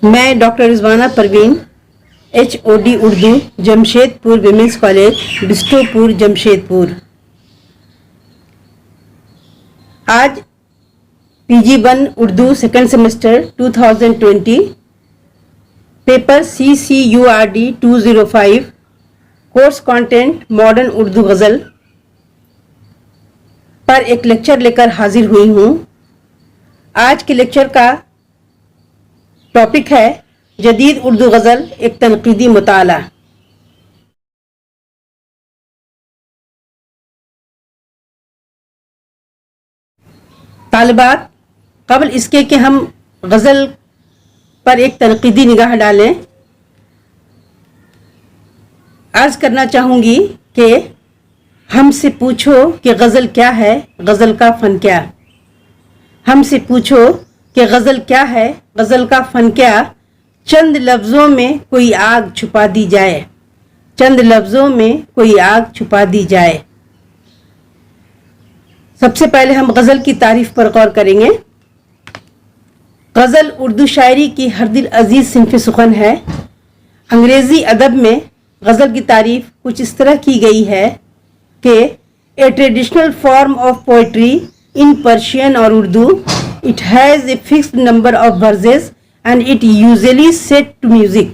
میں doctor Rizwana Parveen HOD Urdu Jamshedpur women's college Bistupur Jamshedpur آج PG1 Urdu second semester 2020 paper CCURD 205 course content modern Urdu غزل پر ایک لیکچر لے کر حاضر ہوئی ہوں۔ آج کے لیکچر کا ٹاپک ہے جدید اردو غزل ایک تنقیدی مطالعہ۔ طالبات، قبل اس کے کہ ہم غزل پر ایک تنقیدی نگاہ ڈالیں، عرض کرنا چاہوں گی کہ ہم سے پوچھو کہ غزل کیا ہے، غزل کا فن کیا؟ ہم سے پوچھو کہ غزل کیا ہے، غزل کا فن کیا؟ چند لفظوں میں کوئی آگ چھپا دی جائے، چند لفظوں میں کوئی آگ چھپا دی جائے۔ سب سے پہلے ہم غزل کی تعریف پر غور کریں گے۔ غزل اردو شاعری کی ہر دل عزیز صنف سخن ہے۔ انگریزی ادب میں غزل کی تعریف کچھ اس طرح کی گئی ہے کہ a traditional form of poetry in Persian or Urdu, it has a fixed number of verses and it usually set to music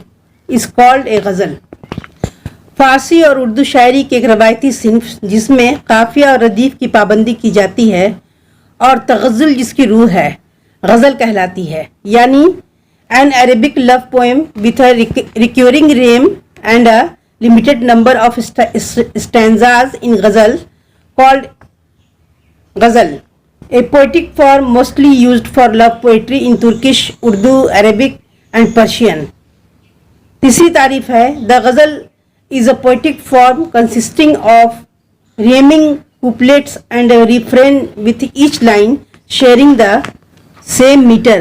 is called a غزل۔ فارسی اور اردو شاعری کے ایک روایتی صنف جس میں قافیہ اور ردیف کی پابندی کی جاتی ہے اور تغزل جس کی روح ہے، غزل کہلاتی ہے، یعنی an Arabic love poem with a recurring rhyme and a limited number of stanzas in ghazal called ghazal, a poetic form mostly used for love poetry in Turkish, Urdu, Arabic and Persian۔ تیسری تعریف ہے the ghazal is a poetic form consisting of rhyming couplets and a refrain with each line sharing the same meter۔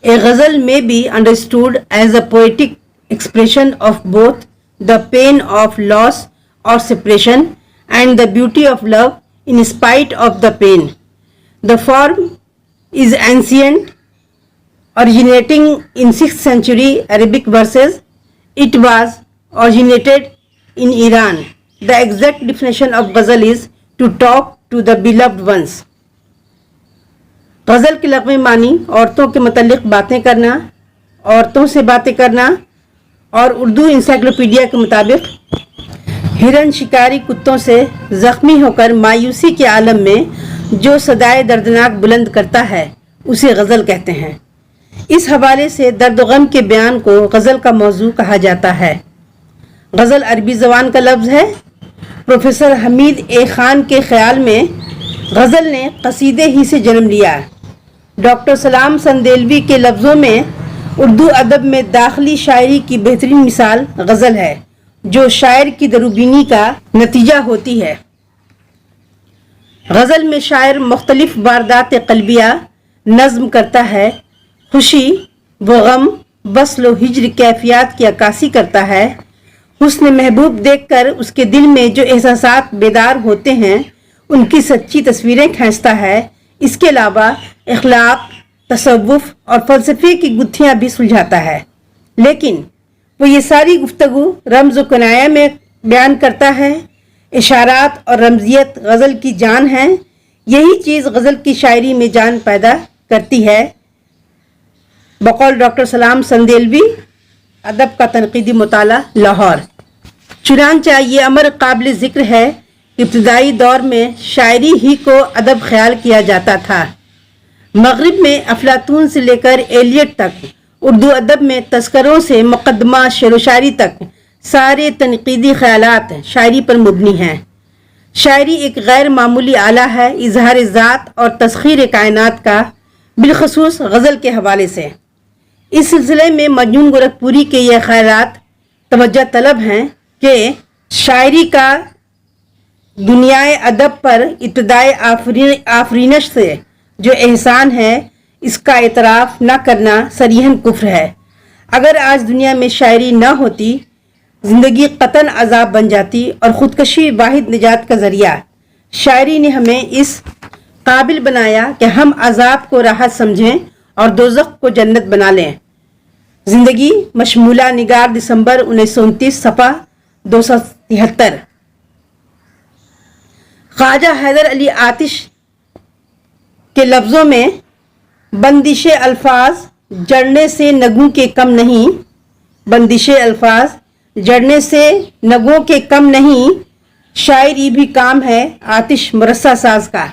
A ghazal may be understood as a poetic expression of both the pain of loss or separation and the beauty of love in spite of the pain। The form is ancient, originating in 6th century Arabic verses. It was originated in Iran. The exact definition of ghazal is to talk to the beloved ones۔ غزل کے لغوی معنی عورتوں کے متعلق باتیں کرنا، عورتوں سے باتیں کرنا، اور اردو انسائکلوپیڈیا کے مطابق ہرن شکاری کتوں سے زخمی ہو کر مایوسی کے عالم میں جو صدائے دردناک بلند کرتا ہے اسے غزل کہتے ہیں۔ اس حوالے سے درد و غم کے بیان کو غزل کا موضوع کہا جاتا ہے۔ غزل عربی زبان کا لفظ ہے۔ پروفیسر حمید خان کے خیال میں غزل نے قصیدے ہی سے جنم لیا۔ ڈاکٹر سلام سندیلوی کے لفظوں میں اردو ادب میں داخلی شاعری کی بہترین مثال غزل ہے جو شاعر کی دروبینی کا نتیجہ ہوتی ہے۔ غزل میں شاعر مختلف واردات قلبیہ نظم کرتا ہے، خوشی و غم، وصل و ہجر کیفیات کی عکاسی کرتا ہے، حسن محبوب دیکھ کر اس کے دل میں جو احساسات بیدار ہوتے ہیں ان کی سچی تصویریں کھینچتا ہے۔ اس کے علاوہ اخلاق، تصوف اور فلسفے کی گتھیاں بھی سلجھاتا ہے، لیکن وہ یہ ساری گفتگو رمز و کنایہ میں بیان کرتا ہے۔ اشارات اور رمزیت غزل کی جان ہیں، یہی چیز غزل کی شاعری میں جان پیدا کرتی ہے۔ بقول ڈاکٹر سلام سندیلوی، ادب کا تنقیدی مطالعہ، لاہور۔ چنانچہ یہ امر قابل ذکر ہے کہ ابتدائی دور میں شاعری ہی کو ادب خیال کیا جاتا تھا۔ مغرب میں افلاطون سے لے کر ایلیٹ تک، اردو ادب میں تذکروں سے مقدمہ شعر و شاعری تک سارے تنقیدی خیالات شاعری پر مبنی ہیں۔ شاعری ایک غیر معمولی آلہ ہے اظہار ذات اور تسخیر کائنات کا، بالخصوص غزل کے حوالے سے۔ اس سلسلے میں مجنون گورکھپوری کے یہ خیالات توجہ طلب ہیں کہ شاعری کا دنیائے ادب پر ابتدائے آفرینش سے جو احسان ہے اس کا اعتراف نہ کرنا صریحاً کفر ہے۔ اگر آج دنیا میں شاعری نہ ہوتی، زندگی قطعاً عذاب بن جاتی اور خودکشی واحد نجات کا ذریعہ۔ شاعری نے ہمیں اس قابل بنایا کہ ہم عذاب کو راحت سمجھیں اور دوزخ کو جنت بنا لیں۔ زندگی مشمولہ نگار دسمبر 1929 صفحہ 273۔ خواجہ حیدر علی آتش کے لفظوں میں بندش الفاظ جڑنے سے نگوں کے کم نہیں، بندش الفاظ جڑنے سے نگوں کے کم نہیں، شاعری بھی کام ہے آتش مرصع ساز کا۔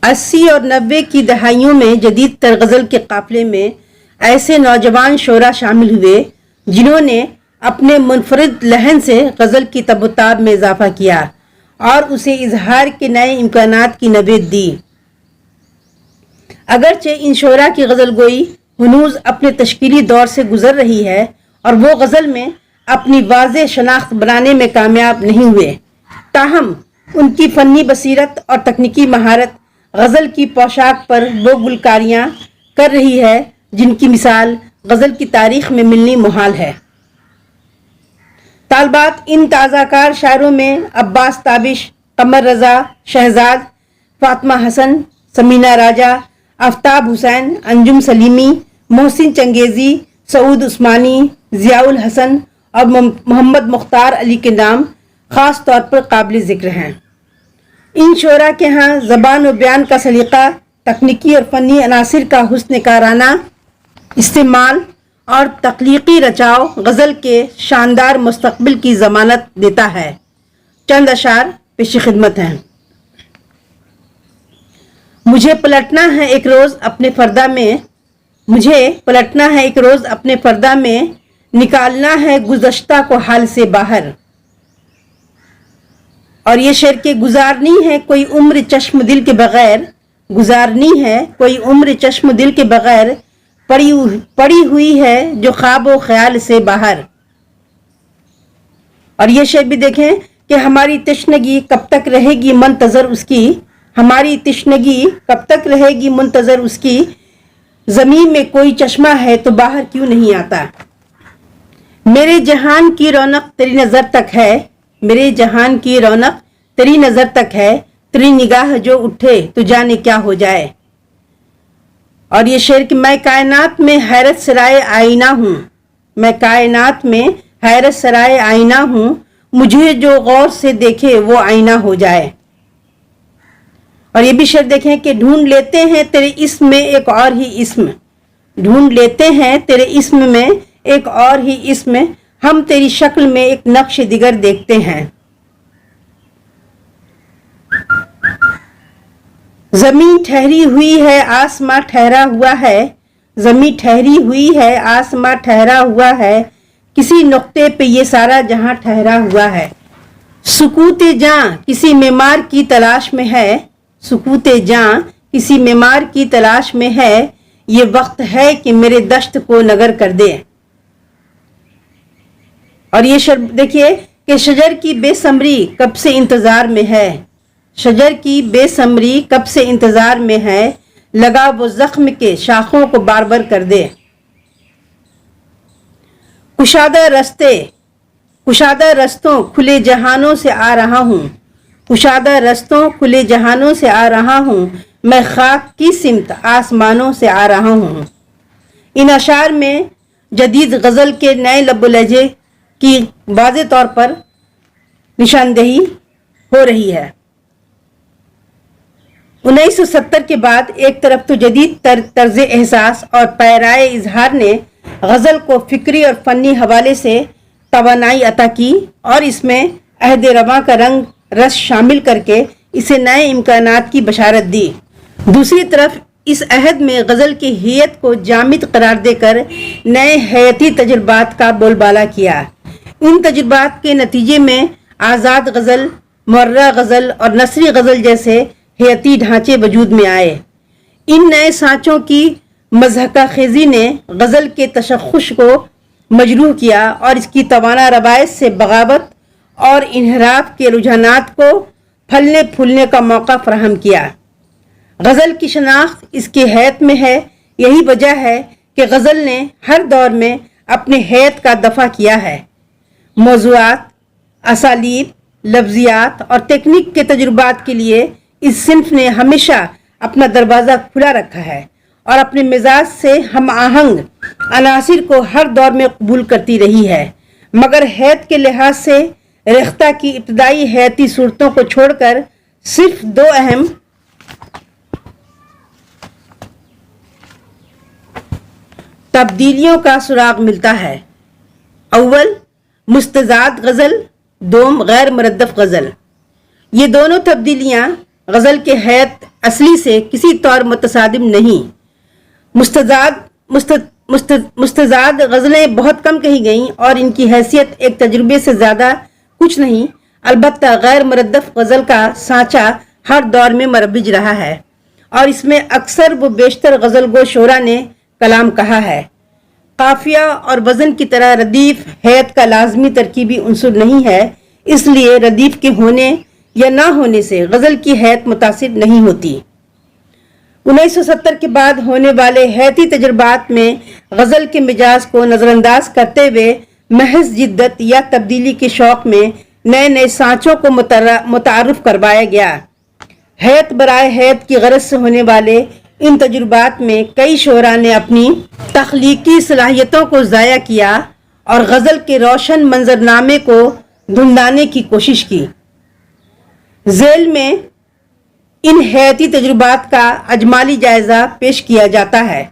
80 اور 90 کی دہائیوں میں جدید تر غزل کے قافلے میں ایسے نوجوان شعراء شامل ہوئے جنہوں نے اپنے منفرد لحن سے غزل کی تب و تاب میں اضافہ کیا اور اسے اظہار کے نئے امکانات کی نوید دی۔ اگرچہ ان شعراء کی غزل گوئی ہنوز اپنے تشکیلی دور سے گزر رہی ہے اور وہ غزل میں اپنی واضح شناخت بنانے میں کامیاب نہیں ہوئے، تاہم ان کی فنی بصیرت اور تکنیکی مہارت غزل کی پوشاک پر وہ گلکاریاں کر رہی ہے جن کی مثال غزل کی تاریخ میں ملنی محال ہے۔ طالبات ان تازہ کار شاعروں میں عباس تابش، قمر رضا، شہزاد، فاطمہ حسن، سمینہ راجہ، آفتاب حسین، انجم سلیمی، محسن چنگیزی، سعود عثمانی، ضیاء الحسن اور محمد مختار علی کے نام خاص طور پر قابل ذکر ہیں۔ ان شعراء کے ہاں زبان و بیان کا سلیقہ، تکنیکی اور فنی عناصر کا حسن کارانہ استعمال اور تخلیقی رچاؤ غزل کے شاندار مستقبل کی ضمانت دیتا ہے۔ چند اشعار پیش خدمت ہیں۔ مجھے پلٹنا ہے ایک روز اپنے پردہ میں، مجھے پلٹنا ہے ایک روز اپنے پردہ میں، نکالنا ہے گزشتہ کو حال سے باہر۔ اور یہ شعر کہ گزارنی ہے کوئی عمر چشم دل کے بغیر، گزارنی ہے کوئی عمر چشم دل کے بغیر، پڑی ہوئی ہے جو خواب و خیال سے باہر۔ اور یہ شعر بھی دیکھیں کہ ہماری تشنگی کب تک رہے گی منتظر اس کی، ہماری تشنگی کب تک رہے گی منتظر اس کی، زمین میں کوئی چشمہ ہے تو باہر کیوں نہیں آتا۔ میرے جہان کی رونق تیری نظر تک ہے، میرے جہان کی رونق تیری نظر تک ہے، تیری نگاہ جو اٹھے تو جانے کیا ہو جائے۔ اور یہ شعر کہ میں کائنات میں حیرت سرائے آئینہ ہوں، میں کائنات میں حیرت سرائے آئینہ ہوں، مجھے جو غور سے دیکھے وہ آئینہ ہو جائے۔ اور یہ بھی شعر دیکھیں کہ ڈھونڈ لیتے ہیں تیرے اسم میں ایک اور ہی اسم، ڈھونڈ لیتے ہیں تیرے اسم میں ایک اور ہی اسم، ہم تیری شکل میں ایک نقش دیگر دیکھتے ہیں۔ زمین ٹھہری ہوئی ہے آسماں ٹھہرا ہوا ہے، زمین ٹھہری ہوئی ہے آسماں ٹھہرا ہوا ہے، کسی نقطے پہ یہ سارا جہاں ٹھہرا ہوا ہے۔ سکوت جاں کسی معمار کی تلاش میں ہے، سکوت جاں کسی معمار کی تلاش میں ہے، یہ وقت ہے کہ میرے دشت کو نگر کر دے۔ اور یہ شعر دیکھیے کہ شجر کی بے ثمری کب سے انتظار میں ہے، شجر کی بے ثمری کب سے انتظار میں ہے، لگا وہ زخم کے شاخوں کو بار بار کر دے۔ کشادہ رستوں کھلے جہانوں سے آ رہا ہوں، کشادہ رستوں کھلے جہانوں سے آ رہا ہوں، میں خاک کی سمت آسمانوں سے آ رہا ہوں۔ ان اشعار میں جدید غزل کے نئے لب و لہجے کی واضح طور پر نشاندہی ہو رہی ہے۔ 1970 کے بعد ایک طرف تو جدید طرز احساس اور پیرائے اظہار نے غزل کو فکری اور فنی حوالے سے توانائی عطا کی اور اس میں عہد رواں کا رنگ رس شامل کر کے اسے نئے امکانات کی بشارت دی، دوسری طرف اس عہد میں غزل کی حیت کو جامد قرار دے کر نئے حیاتی تجربات کا بول بالا کیا۔ ان تجربات کے نتیجے میں آزاد غزل، معرہ غزل اور نثری غزل جیسے حیاتی ڈھانچے وجود میں آئے۔ ان نئے سانچوں کی مضحکہ خیزی نے غزل کے تشخص کو مجروح کیا اور اس کی توانا روایت سے بغاوت اور انحراف کے رجحانات کو پھلنے پھولنے کا موقع فراہم کیا۔ غزل کی شناخت اس کی حیت میں ہے، یہی وجہ ہے کہ غزل نے ہر دور میں اپنے حیت کا دفاع کیا ہے۔ موضوعات، اسالیب، لفظیات اور تکنیک کے تجربات کے لیے اس صنف نے ہمیشہ اپنا دروازہ کھلا رکھا ہے اور اپنے مزاج سے ہم آہنگ عناصر کو ہر دور میں قبول کرتی رہی ہے، مگر حیت کے لحاظ سے ریختہ کی ابتدائی حیاتی صورتوں کو چھوڑ کر صرف دو اہم تبدیلیوں کا سراغ ملتا ہے۔ اول مستزاد غزل، دوم غیر مردف غزل۔ یہ دونوں تبدیلیاں غزل کے حیت اصلی سے کسی طور متصادم نہیں۔ مستزاد غزلیں بہت کم کہی گئیں اور ان کی حیثیت ایک تجربے سے زیادہ کچھ نہیں، البتہ غیر مردف غزل کا سانچہ ہر دور میں مروج رہا ہے اور اس میں اکثر و بیشتر غزل گو شعراء نے کلام کہا ہے۔ قافیہ اور وزن کی طرح ردیف حیت کا لازمی ترکیبی عنصر نہیں ہے، اس لیے ردیف کے ہونے یا نہ ہونے سے غزل کی حیت متاثر نہیں ہوتی۔ 1970 کے بعد ہونے والے حیاتی تجربات میں غزل کے مزاج کو نظر انداز کرتے ہوئے محض جدت یا تبدیلی کے شوق میں نئے نئے سانچوں کو متعارف کروایا گیا۔ حیت برائے حیت کی غرض سے ہونے والے ان تجربات میں کئی شعراء نے اپنی تخلیقی صلاحیتوں کو ضائع کیا اور غزل کے روشن منظرنامے کو دھندلانے کی کوشش کی۔ ذیل میں ان حیاتی تجربات کا اجمالی جائزہ پیش کیا جاتا ہے۔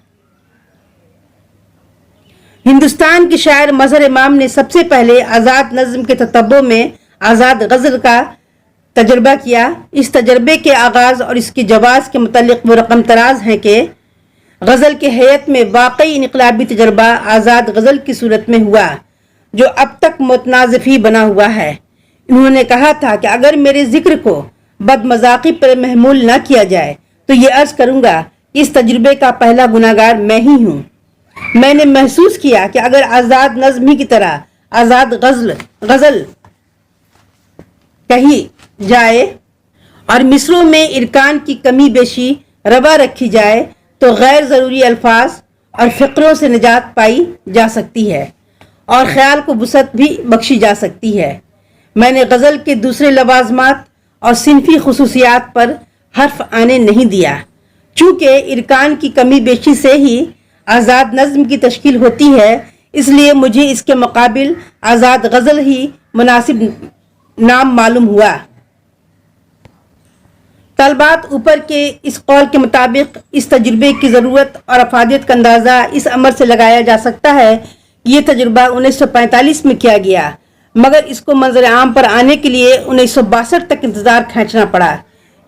ہندوستان کے شاعر مظہر امام نے سب سے پہلے آزاد نظم کے تتبع میں آزاد غزل کا تجربہ کیا۔ اس تجربے کے آغاز اور اس کے جواز کے متعلق وہ رقم تراز ہیں کہ غزل کے حیت میں واقعی انقلابی تجربہ آزاد غزل کی صورت میں ہوا، جو اب تک متنازع ہی بنا ہوا ہے۔ انہوں نے کہا تھا کہ اگر میرے ذکر کو بد مذاقی پر محمول نہ کیا جائے تو یہ عرض کروں گا کہ اس تجربے کا پہلا گناہگار میں ہی ہوں۔ میں نے محسوس کیا کہ اگر آزاد نظم ہی کی طرح آزاد غزل کہی جائے اور مصروں میں ارکان کی کمی بیشی روا رکھی جائے تو غیر ضروری الفاظ اور فقروں سے نجات پائی جا سکتی ہے اور خیال کو وسعت بھی بخشی جا سکتی ہے۔ میں نے غزل کے دوسرے لوازمات اور صنفی خصوصیات پر حرف آنے نہیں دیا۔ چونکہ ارکان کی کمی بیشی سے ہی آزاد نظم کی تشکیل ہوتی ہے، اس لیے مجھے اس کے مقابل آزاد غزل ہی مناسب نام معلوم ہوا۔ طلبات اوپر کے اس قول کے مطابق اس تجربے کی ضرورت اور افادیت کا اندازہ اس امر سے لگایا جا سکتا ہے کہ یہ تجربہ 1945 میں کیا گیا، مگر اس کو منظر عام پر آنے کے لیے 1962 تک انتظار کھینچنا پڑا۔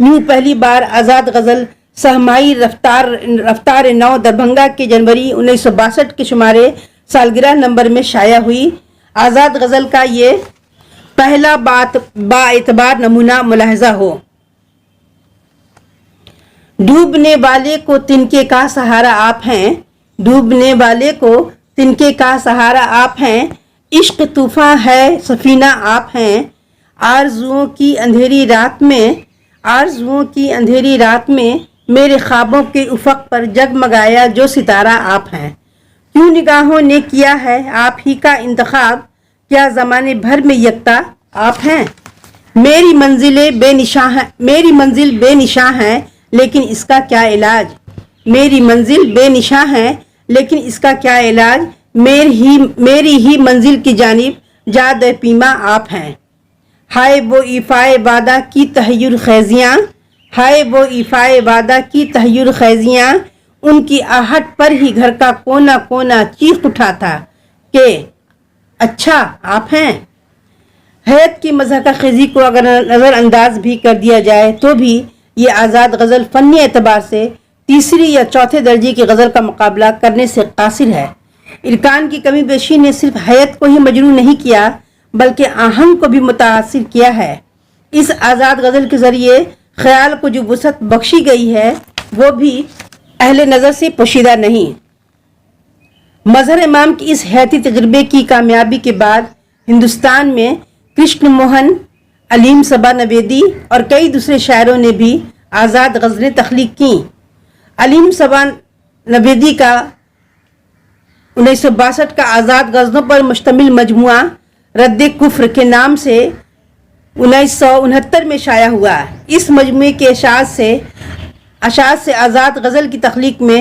یوں پہلی بار آزاد غزل سہمائی رفتار نو دربھنگا کے جنوری 1962 کے شمارے سالگرہ نمبر میں شائع ہوئی۔ آزاد غزل کا یہ پہلا با اعتبار نمونہ ملاحظہ ہو۔ ڈوبنے والے کو تنکے کا سہارا آپ ہیں، ڈوبنے والے کو تنکے کا سہارا آپ ہیں، عشق طوفاں ہے سفینہ آپ ہیں، آرزوؤں کی اندھیری رات میں میرے خوابوں کے افق پر جگمگایا جو ستارہ آپ ہیں، کیوں نگاہوں نے کیا ہے آپ ہی کا انتخاب، کیا زمانے بھر میں یکتا آپ ہیں، میری منزل بے نشاں ہے لیکن اس کا کیا علاج، میری منزل بے نشاں ہے لیکن اس کا کیا علاج، میری ہی منزل کی جانب جاد پیما آپ ہیں، ہائے وہ ایفائے وعدہ کی تحیر خیزیاں، ہائے وہ ایفائے وعدہ کی تحیر خیزیاں، ان کی آہٹ پر ہی گھر کا کونا کونا چیخ اٹھا تھا کہ اچھا آپ ہیں۔ حیت کی مضحکہ خیزی کو اگر نظر انداز بھی کر دیا جائے تو بھی یہ آزاد غزل فنی اعتبار سے تیسری یا چوتھے درجے کی غزل کا مقابلہ کرنے سے قاصر ہے۔ ارکان کی کمی بیشی نے صرف حیت کو ہی مجروح نہیں کیا بلکہ آہنگ کو بھی متاثر کیا ہے۔ اس آزاد غزل کے ذریعے خیال کو جو وسعت بخشی گئی ہے وہ بھی اہل نظر سے پوشیدہ نہیں۔ مظہر امام کی اس حیاتی تجربے کی کامیابی کے بعد ہندوستان میں کرشن موہن، علیم صبا نویدی اور کئی دوسرے شاعروں نے بھی آزاد غزلیں تخلیق کیں۔ علیم صبا نویدی کا 1962 کا آزاد غزلوں پر مشتمل مجموعہ رد کفر کے نام سے 1969 میں شائع ہوا۔ اس مجموعے کے اشاعت سے آزاد غزل کی تخلیق میں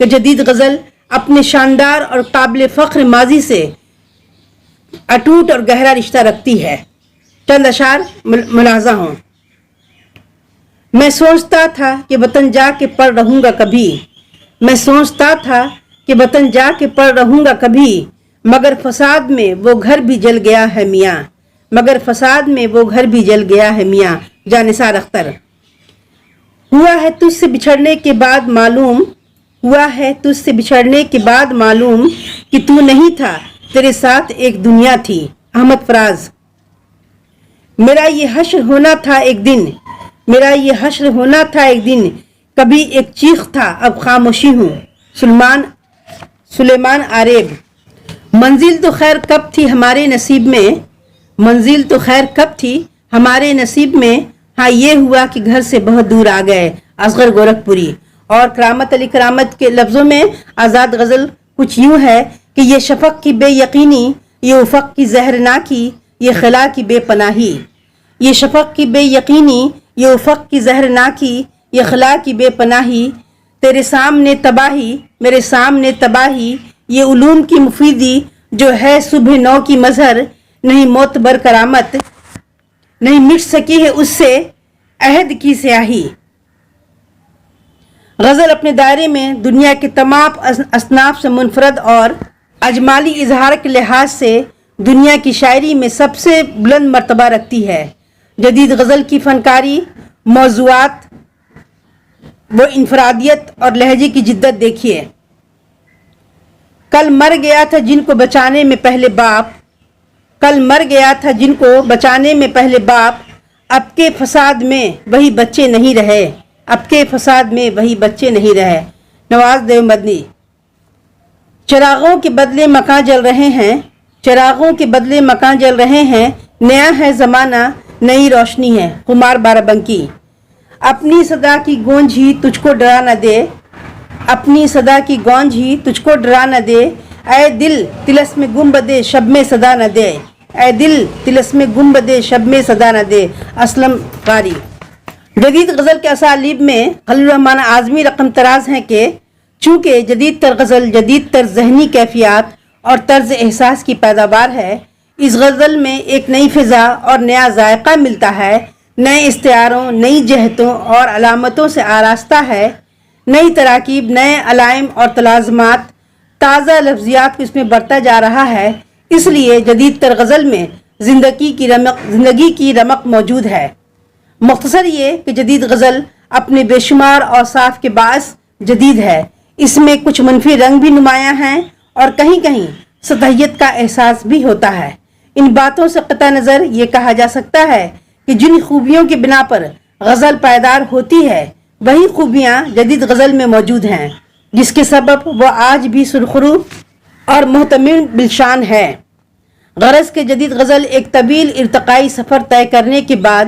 کہ جدید غزل اپنے شاندار اور قابل فخر ماضی سے اٹوٹ اور گہرا رشتہ رکھتی ہے۔ چند اشعار ملاحظہ ہوں۔ میں سوچتا تھا کہ وطن جا کے پڑھ رہوں گا کبھی، میں سوچتا تھا کہ وطن جا کے پڑھ رہوں گا کبھی، مگر فساد میں وہ گھر بھی جل گیا ہے میاں، مگر فساد میں وہ گھر بھی جل گیا ہے میاں۔ جانثار اختر۔ ہوا ہے تجھ سے بچھڑنے کے بعد معلوم، ہوا ہے تجھ سے بچھڑنے کے بعد معلوم کہ تو نہیں تھا، تیرے ساتھ ایک دنیا تھی۔ احمد فراز۔ میرا یہ حشر ہونا تھا ایک دن، میرا یہ حشر ہونا تھا ایک دن، کبھی ایک چیخ تھا اب خاموشی ہوں۔ سلیمان عارب۔ منزل تو خیر کب تھی ہمارے نصیب میں، منزل تو خیر کب تھی ہمارے نصیب میں، ہاں یہ ہوا کہ گھر سے بہت دور آ گئے۔ اصغر گورکھپوری۔ اور کرامت علی کرامت کے لفظوں میں آزاد غزل کچھ یوں ہے کہ یہ شفق کی بے یقینی، یہ افق کی زہرناکی، یہ خلا کی بے پناہی، یہ شفق کی بے یقینی، یہ افق کی زہرناکی، یہ خلا کی بے پناہی، تیرے سامنے تباہی، میرے سامنے تباہی، یہ علوم کی مفیدی جو ہے صبح نو کی مظہر، نہیں معتبر کرامت، نہیں مٹ سکی ہے اس سے عہد کی سیاہی۔ غزل اپنے دائرے میں دنیا کے تمام اصناف سے منفرد اور اجمالی اظہار کے لحاظ سے دنیا کی شاعری میں سب سے بلند مرتبہ رکھتی ہے۔ جدید غزل کی فنکاری، موضوعات، وہ انفرادیت اور لہجے کی جدت دیکھیے۔ کل مر گیا تھا جن کو بچانے میں پہلے باپ، کل مر گیا تھا جن کو بچانے میں پہلے باپ، اب کے فساد میں وہی بچے نہیں رہے، اب کے فساد میں وہی بچے نہیں رہے۔ نواز دیو مدنی۔ چراغوں کے بدلے مکان جل رہے ہیں، چراغوں کے بدلے مکان جل رہے ہیں، نیا ہے زمانہ، نئی روشنی ہے۔ قمار بارابنکی۔ اپنی صدا کی گونج ہی تجھ کو ڈرا نہ دے، اپنی صدا کی گونج ہی تجھ کو ڈرا نہ دے، اے دل طلسم گنبدِ شب میں صدا نہ دے، اے دل طلسم گنبدِ شب میں صدا نہ دے۔ اسلم قاری۔ جدید غزل کے اسالیب میں خلیل الرحمن اعظمی رقم طراز ہیں کہ چونکہ جدید تر غزل جدید تر ذہنی کیفیات اور طرز احساس کی پیداوار ہے، اس غزل میں ایک نئی فضا اور نیا ذائقہ ملتا ہے، نئے استعاروں، نئی جہتوں اور علامتوں سے آراستہ ہے، نئی تراکیب، نئے علائم اور تلازمات، تازہ لفظیات کو اس میں برتا جا رہا ہے۔ اس لیے جدید تر غزل میں زندگی کی رمق موجود ہے۔ مختصر یہ کہ جدید غزل اپنے بے شمار اوصاف کے باعث جدید ہے، اس میں کچھ منفی رنگ بھی نمایاں ہیں اور کہیں کہیں سطحیت کا احساس بھی ہوتا ہے۔ ان باتوں سے قطع نظر یہ کہا جا سکتا ہے کہ جن خوبیوں کی بنا پر غزل پائیدار ہوتی ہے وہی خوبیاں جدید غزل میں موجود ہیں، جس کے سبب وہ آج بھی سرخرو اور محتمل بالشان ہے۔ غرض کہ جدید غزل ایک طویل ارتقائی سفر طے کرنے کے بعد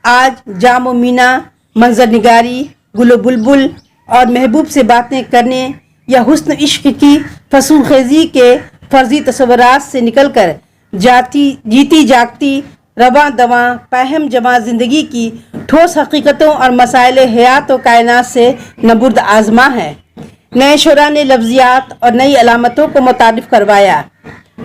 آج جام و مینا، منظر نگاری، گل و بلبل اور محبوب سے باتیں کرنے یا حسن عشق کی فسون خیزی کے فرضی تصورات سے نکل کر جیتی جاگتی رواں دواں پہم جواں زندگی کی ٹھوس حقیقتوں اور مسائل حیات و کائنات سے نبرد آزما ہے۔ نئے شعراء نے لفظیات اور نئی علامتوں کو متعارف کروایا۔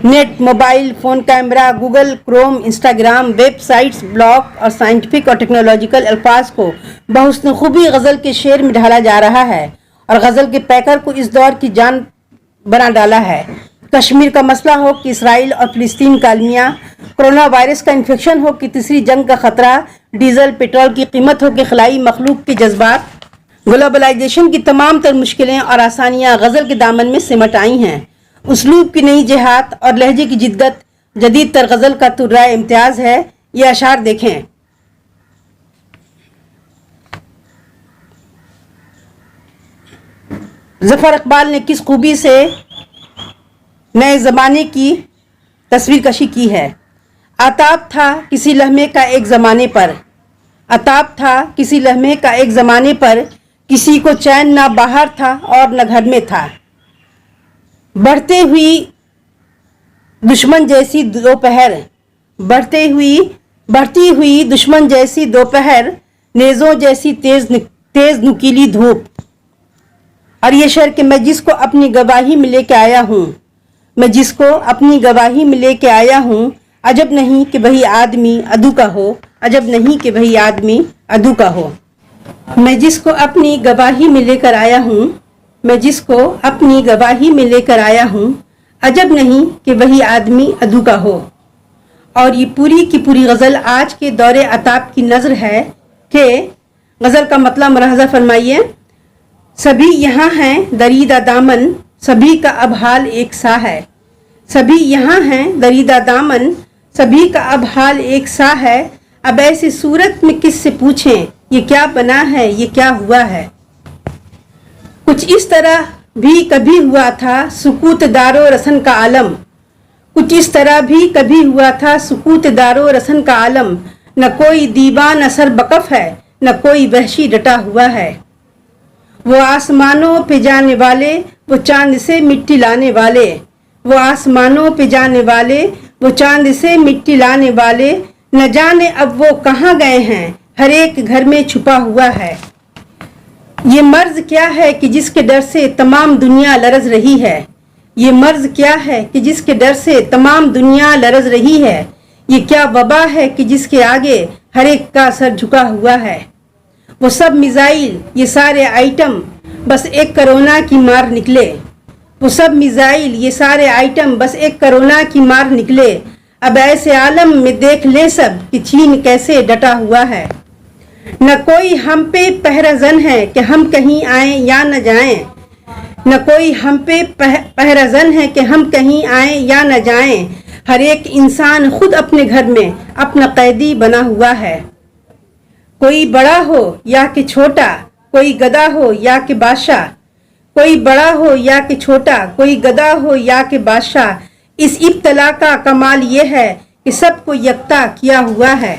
Net, mobile phone camera, Google Chrome, Instagram, web sites, blog اور سائنٹیفک اور ٹیکنالوجیکل الفاظ کو بحسن خوبی غزل کے شعر میں ڈھالا جا رہا ہے اور غزل کے پیکر کو اس دور کی جان بنا ڈالا ہے۔ کشمیر کا مسئلہ ہو کہ اسرائیل اور فلسطین کا المیہ، کرونا وائرس کا انفیکشن ہو کہ تیسری جنگ کا خطرہ، ڈیزل پٹرول کی قیمت ہو کہ خلائی مخلوق کے جذبات، گلوبلائزیشن کی تمام تر مشکلیں اور آسانیاں غزل کے دامن میں سمٹ آئی ہیں۔ اسلوب کی نئی جہات اور لہجے کی جدت جدید تر غزل کا ترائے امتیاز ہے۔ یہ اشعار دیکھیں۔ ظفر اقبال نے کس خوبی سے نئے زمانے کی تصویر کشی کی ہے۔ آتاب تھا کسی لمحے کا ایک زمانے پر، آتاب تھا کسی لمحے کا ایک زمانے پر، کسی کو چین نہ باہر تھا اور نہ گھر میں تھا۔ بڑھتی ہوئی دشمن جیسی دوپہر، نیزوں جیسی تیز نکیلی دھوپ، اور یہ شعر کہ میں جس کو اپنی گواہی میں لے کے آیا ہوں، میں جس کو اپنی گواہی میں لے کے آیا ہوں، عجب نہیں کہ وہی آدمی عدو کا ہو، عجب نہیں کہ وہی آدمی عدو کا ہو۔ میں جس کو اپنی گواہی میں لے کر آیا ہوں، میں جس کو اپنی گواہی میں لے کر آیا ہوں، عجب نہیں کہ وہی آدمی عدو کا ہو۔ اور یہ پوری کی پوری غزل آج کے دور عتاب کی نظر ہے کہ غزل کا مطلب ملاحظہ فرمائیے۔ سبھی یہاں ہیں دریدہ دامن، سبھی کا اب حال ایک سا ہے، سبھی یہاں ہیں دریدہ دامن، سبھی کا اب حال ایک سا ہے، اب ایسی صورت میں کس سے پوچھیں یہ کیا بنا ہے، یہ کیا ہوا ہے۔ کچھ اس طرح بھی کبھی ہوا تھا سکوت دار و رسن کا عالم، کچھ اس طرح بھی کبھی ہوا تھا سکوت دار و رسن کا عالم، نہ کوئی دیوان اثر بقف ہے، نہ کوئی وحشی ڈٹا ہوا ہے۔ وہ آسمانوں پہ جانے والے، وہ چاند سے مٹی لانے والے، وہ آسمانوں پہ جانے والے، وہ چاند سے مٹی لانے والے، نہ جانے اب وہ کہاں گئے ہیں، ہر ایک گھر میں چھپا ہوا ہے۔ یہ مرض کیا ہے کہ جس کے ڈر سے تمام دنیا لرز رہی ہے، یہ مرض کیا ہے کہ جس کے ڈر سے تمام دنیا لرز رہی ہے، یہ کیا وبا ہے کہ جس کے آگے ہر ایک کا سر جھکا ہوا ہے۔ وہ سب میزائل یہ سارے آئٹم بس ایک کرونا کی مار نکلے، وہ سب میزائل یہ سارے آئٹم بس ایک کرونا کی مار نکلے، اب ایسے عالم میں دیکھ لے سب کہ چین کیسے ڈٹا ہوا ہے۔ نہ کوئی ہم پہ پہرہ زن ہے کہ ہم کہیں آئیں یا نہ جائیں، نہ کوئی ہم پہ پہرہ زن ہے کہ ہم کہیں آئیں یا نہ جائیں، ہر ایک انسان خود اپنے گھر میں اپنا قیدی بنا ہوا ہے۔ کوئی بڑا ہو یا کہ چھوٹا، کوئی گدھا ہو یا کہ بادشاہ، کوئی بڑا ہو یا کہ چھوٹا، کوئی گدھا ہو یا کہ بادشاہ، اس ابتلا کا کمال یہ ہے کہ سب کو یکتا کیا ہوا ہے۔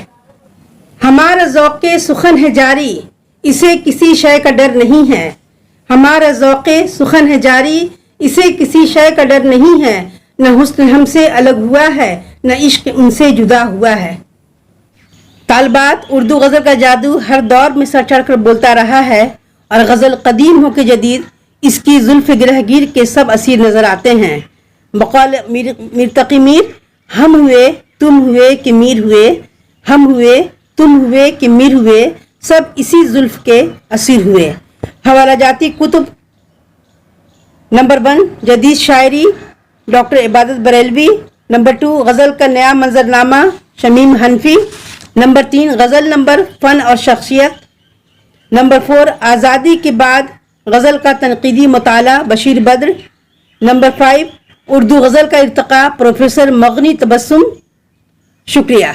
ہمارا ذوق سخن ہے جاری، اسے کسی شے کا ڈر نہیں ہے، ہمارا ذوق سخن ہے جاری، اسے کسی شے کا ڈر نہیں ہے، نہ حسن ہم سے الگ ہوا ہے، نہ عشق ان سے جدا ہوا ہے۔ طالبات، اردو غزل کا جادو ہر دور میں سر چڑھ کر بولتا رہا ہے، اور غزل قدیم ہو کے جدید اس کی زلف گرہ گیر کے سب اسیر نظر آتے ہیں۔ بقول میر تقی میر، ہم ہوئے تم ہوئے کہ میر ہوئے، ہم ہوئے تم ہوئے کہ میر ہوئے، سب اسی زلف کے اسیر ہوئے۔ حوالہ جاتی کتب: نمبر 1 جدید شاعری ڈاکٹر عبادت بریلوی، نمبر 2 غزل کا نیا منظرنامہ شمیم حنفی، نمبر 3 غزل نمبر فن اور شخصیت، نمبر 4 آزادی کے بعد غزل کا تنقیدی مطالعہ بشیر بدر، نمبر 5 اردو غزل کا ارتقاء پروفیسر مغنی تبسم۔ شکریہ۔